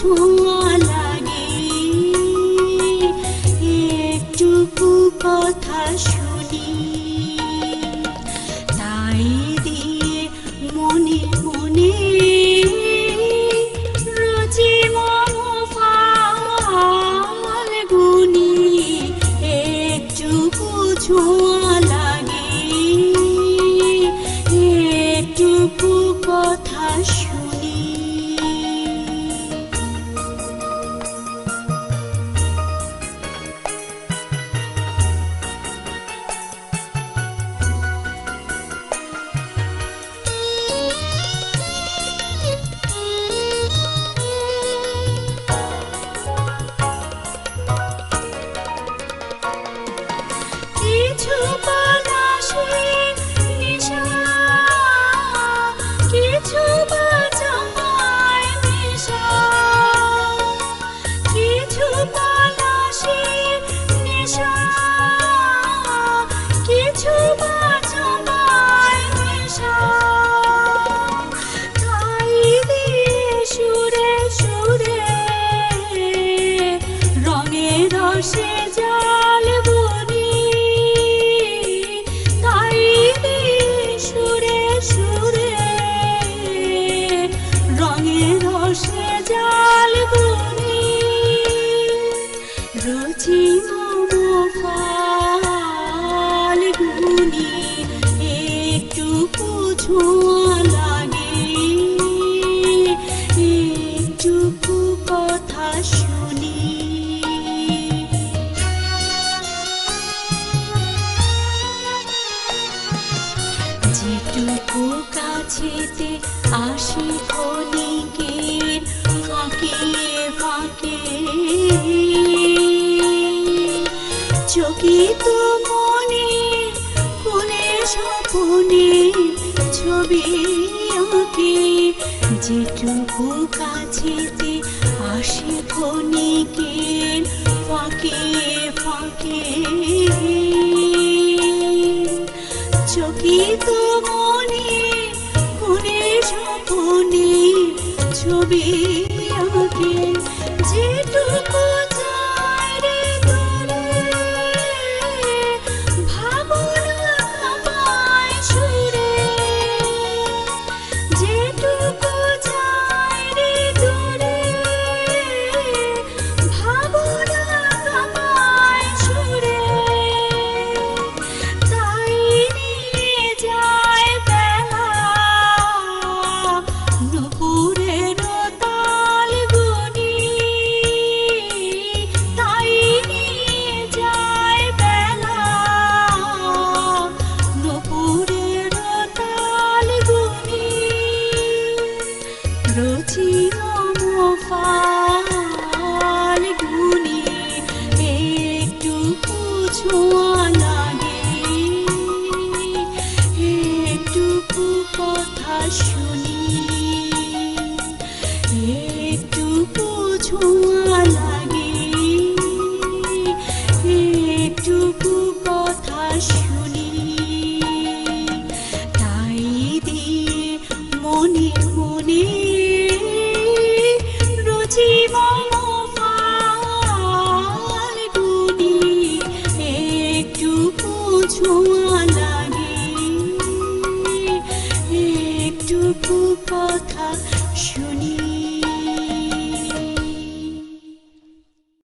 ছোঁয়া লাগে, একটুকু কথা শুনি, তাই দিয়ে মনে মনে রোজি মনোফাল গুনি, একটুকু ছোঁয়া লাগে, একটুকু কথা শুনি। কিছু বাতাসে নেশা, কিছু বা চাপায় নেশা, কিছু বাতাসে নেশা, কিছু বা চাপায় নেশা, তাই দিয়ে সুরে সুরে রঙে রসে জাল বুনি, তাই দিয়ে সুরে সুরে রঙে রসে জাল বুনি, রোজি মনোফাল গুনি, একটুকু ছোঁয়া লাগে, একটুকু কথা শুনি। যেটুকু কাছেতে আসি ক্ষণিকের ফাঁকে ফাঁকে, চকিত মনে কোণে স্বপনে ছবি আঁকে, যেটুকু কাছেতে আসি ক্ষণিকের ফাঁকে ফাঁকে, চকিত মনে কোণে স্বপনে ছবি আঁকে, যেটুকু যায় রে দূরে ভাবনা কাঁপায় সুরে, যেটুকু যায় রে দূরে ভাবনা কাঁপায় সুরে, তাই নিয়ে যায় বেলা নুপুরের তাল গুনি, তাই নিয়ে যায় বেলা নুপুরের তাল গুনি, রোজি